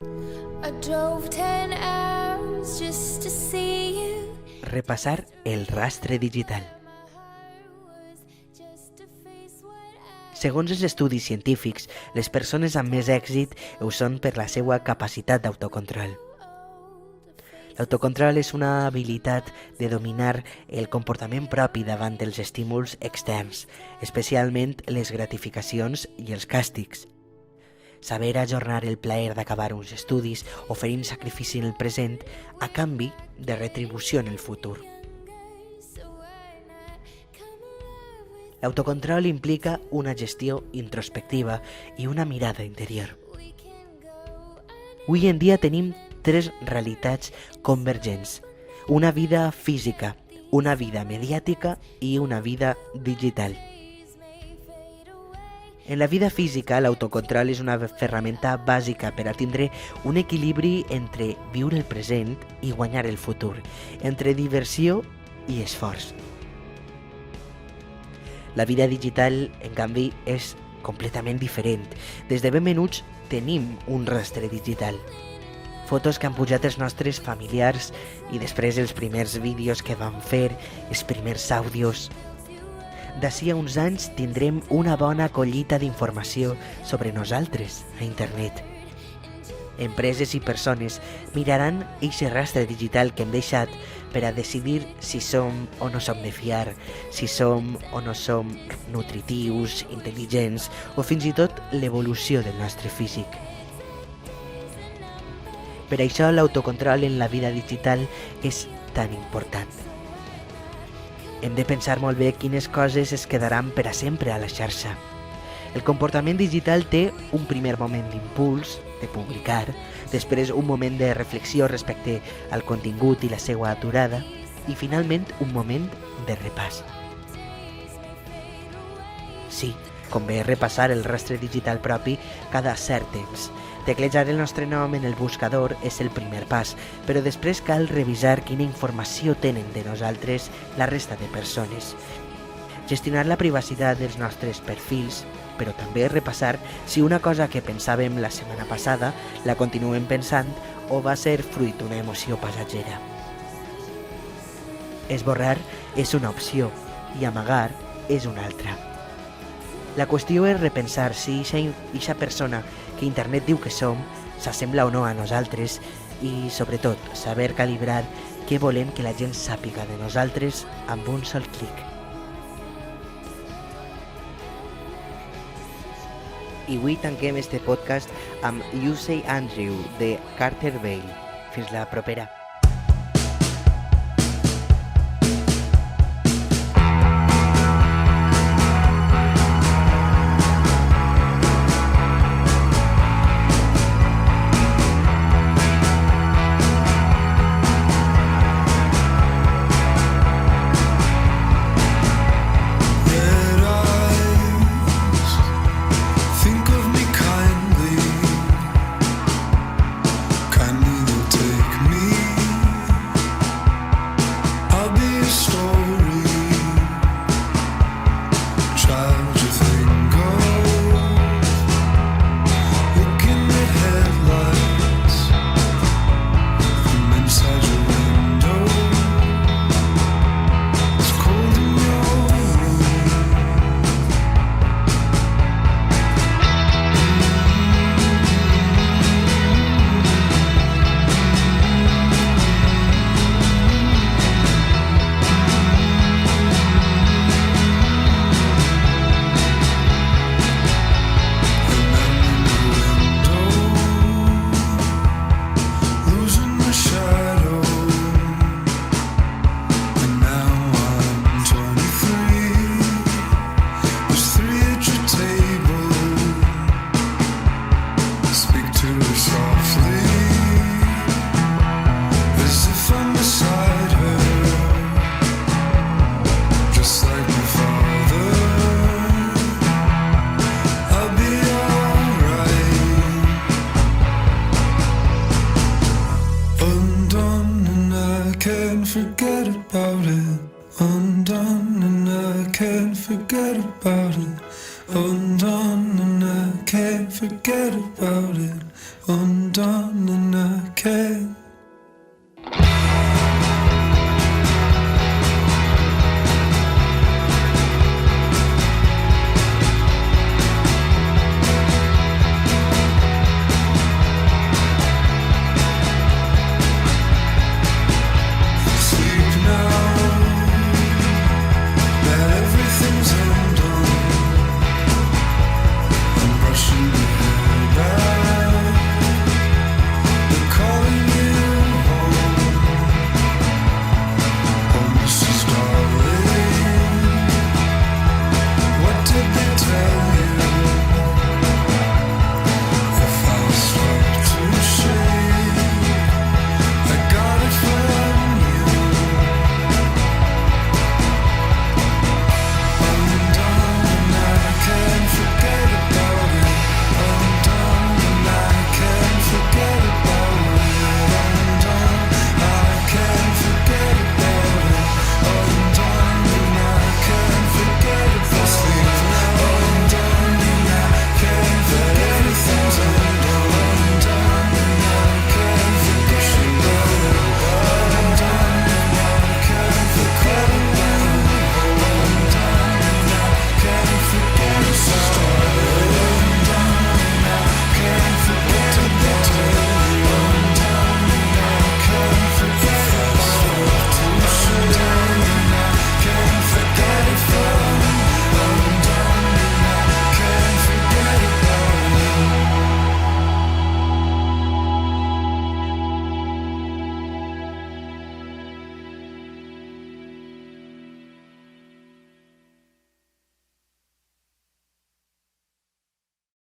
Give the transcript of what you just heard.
I drove 10 hours just to see you. Repassar el rastre digital. Segons els estudis científics, les persones amb més èxit ho són per la seva capacitat d'autocontrol. L'autocontrol és una habilitat de dominar el comportament propi davant dels estímuls externs, especialment les gratificacions i els càstigs. Saber ajornar el plaer d'acabar uns estudis, oferint sacrifici en el present a canvi de retribució en el futur. L'autocontrol implica una gestió introspectiva i una mirada interior. Avui en dia tenim tres realitats convergents: una vida física, una vida mediàtica i una vida digital. En la vida física, l'autocontrol és una ferramenta bàsica per a tindre un equilibri entre viure el present i guanyar el futur, entre diversió i esforç. La vida digital, en canvi, és completament diferent. Des de ben menuts tenim un rastre digital. Fotos que han pujat els nostres familiars i després els primers vídeos que vam fer, els primers àudios. D'ací a uns anys tindrem una bona collita d'informació sobre nosaltres a internet. Empreses i persones miraran eixe rastre digital que hem deixat per a decidir si som o no som de fiar, si som o no som nutritius, intel·ligents o fins i tot l'evolució del nostre físic. Per això l'autocontrol en la vida digital és tan important. Hem de pensar molt bé quines coses es quedaran per a sempre a la xarxa. El comportament digital té un primer moment d'impuls, de publicar, després un moment de reflexió respecte al contingut i la seva aturada i finalment un moment de repàs. Sí, convé repassar el rastre digital propi cada cert temps. Teclejar el nostre nom en el buscador és el primer pas, però després cal revisar quina informació tenen de nosaltres la resta de persones. Gestionar la privacitat dels nostres perfils, però també repassar si una cosa que pensàvem la setmana passada la continuem pensant o va ser fruit d'una emoció passatgera. Esborrar és una opció i amagar és una altra. La qüestió és repensar si eixa persona que internet diu que som s'assembla o no a nosaltres i, sobretot, saber calibrar què volem que la gent sàpiga de nosaltres amb un sol clic. I avui tanquem este podcast amb You Say Andrew de Carter Bale. Fins la propera. Kindly will take me undone in a cage.